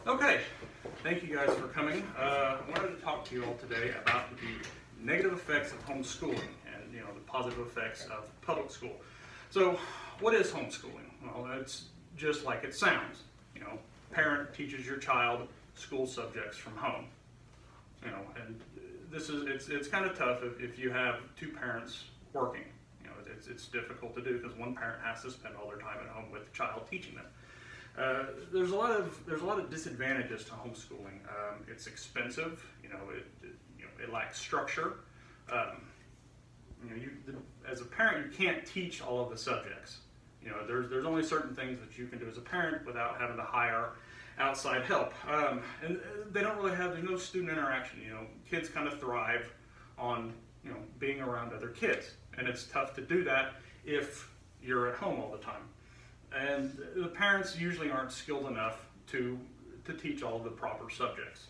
Okay, thank you guys for coming. I wanted to talk to you all today about the negative effects of homeschooling and the positive effects of public school. So, what is homeschooling? Well, it's just like it sounds. Parent teaches your child school subjects from home. And it's kind of tough if you have two parents working. It's difficult to do because one parent has to spend all their time at home with the child teaching them. There's a lot of disadvantages to homeschooling. It's expensive. It lacks structure. As a parent, you can't teach all of the subjects. There's only certain things that you can do as a parent without having to hire outside help. And they don't really have. There's no student interaction. Kids kind of thrive on being around other kids, and it's tough to do that if you're at home all the time. And the parents usually aren't skilled enough to teach all of the proper subjects.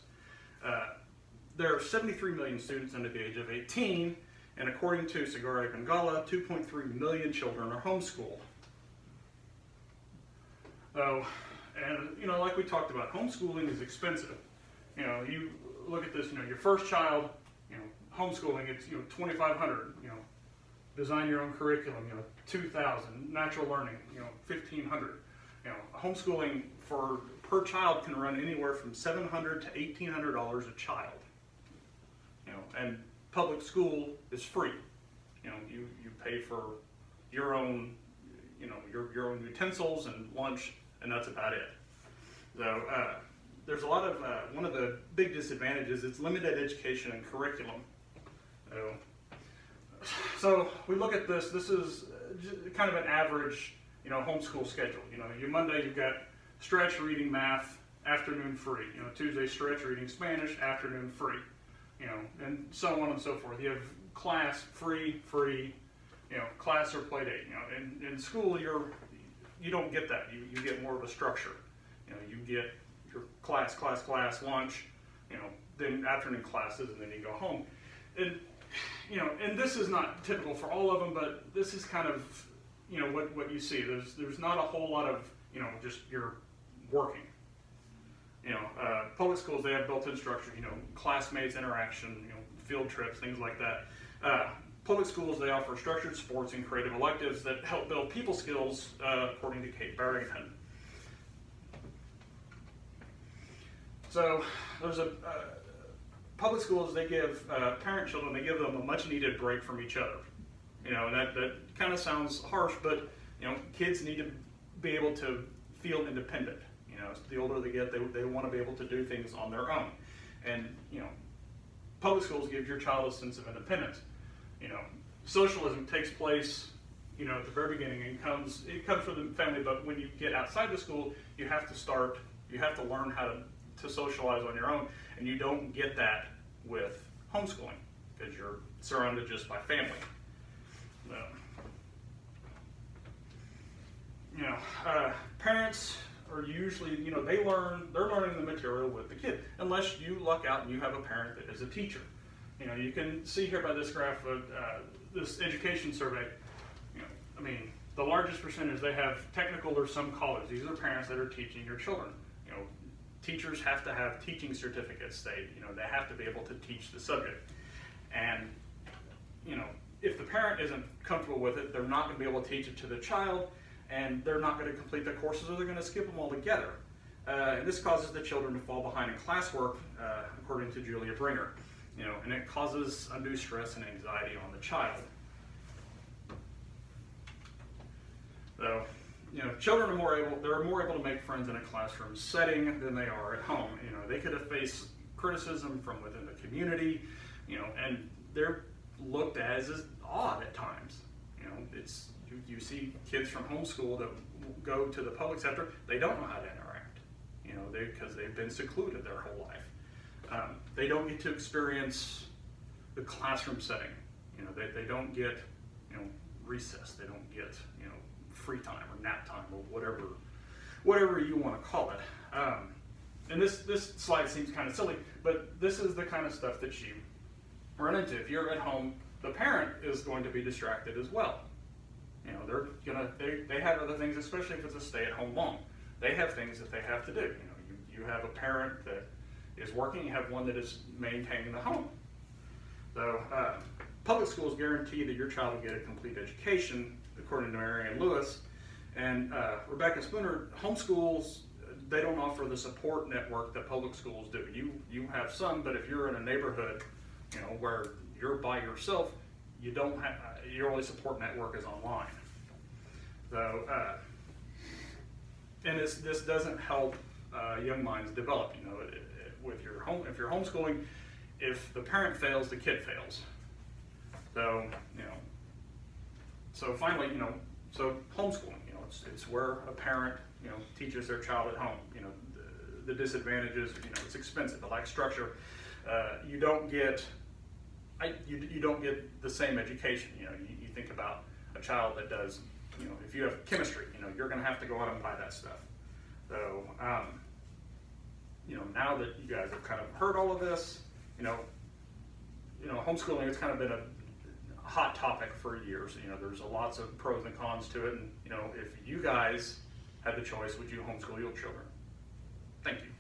There are 73 million students under the age of 18, and according to Sagara Bengala, 2.3 million children are homeschooled. Like we talked about, homeschooling is expensive. You look at this. Your first child, homeschooling, it's $2,500. Design your own curriculum, $2,000. Natural learning, $1,500. Homeschooling per child can run anywhere from $700 to $1,800 a child. And public school is free. You pay for your own, your own utensils and lunch, and that's about it. So there's a lot of one of the big disadvantages is limited education and curriculum. So we look at this. This is kind of an average, homeschool schedule. Monday you've got stretch reading math, afternoon free. Tuesday stretch reading Spanish, afternoon free. And so on and so forth. You have class free. Class or play date. In school you don't get that. You get more of a structure. You get your class, lunch. Then afternoon classes, and then you go home. And this is not typical for all of them, but this is kind of, what you see. There's not a whole lot of, just you're working. Public schools, they have built-in structure, classmates interaction, field trips, things like that. Public schools, they offer structured sports and creative electives that help build people skills, according to Kate Barrington. So there's public schools, they give parent children, they give them a much needed break from each other. And that kind of sounds harsh, but kids need to be able to feel independent. The older they get, they want to be able to do things on their own. And public schools give your child a sense of independence. Socialism takes place at the very beginning, and it comes from the family, but when you get outside the school, you have to learn how to socialize on your own, and you don't get that with homeschooling because you're surrounded just by family. Parents are usually, they're learning the material with the kid, unless you luck out and you have a parent that is a teacher. You can see here by this graph, this education survey, the largest percentage, they have technical or some college. These are parents that are teaching your children. Teachers have to have teaching certificates. They have to be able to teach the subject. And, if the parent isn't comfortable with it, they're not going to be able to teach it to the child, and they're not going to complete the courses, or they're going to skip them altogether. And this causes the children to fall behind in classwork, according to Julia Bringer. And it causes undue stress and anxiety on the child. So, children are more able to make friends in a classroom setting than they are at home. They could have faced criticism from within the community, and they're looked at as odd at times. You see kids from homeschool that go to the public sector, they don't know how to interact, because they've been secluded their whole life. They don't get to experience the classroom setting. They don't get, recess. They don't get, free time or nap time or whatever you want to call it. And this slide seems kind of silly, but this is the kind of stuff that you run into. If you're at home, the parent is going to be distracted as well. They have other things, especially if it's a stay-at-home mom. They have things that they have to do. You have a parent that is working, you have one that is maintaining the home. So public schools guarantee that your child will get a complete education, according to Marianne Lewis. And Rebecca Spooner, homeschools, they don't offer the support network that public schools do. You have some, but if you're in a neighborhood, where you're by yourself, you don't have, your only support network is online. So, and this doesn't help young minds develop. With your if you're homeschooling, if the parent fails, the kid fails. So, so finally, so homeschooling, it's where a parent, teaches their child at home. The disadvantages, it's expensive. It lacks structure. You don't get the same education. You think about a child that does, if you have chemistry, you're going to have to go out and buy that stuff. So, now that you guys have kind of heard all of this, homeschooling has kind of been a hot topic for years. There's lots of pros and cons to it, and if you guys had the choice, would you homeschool your children? Thank you.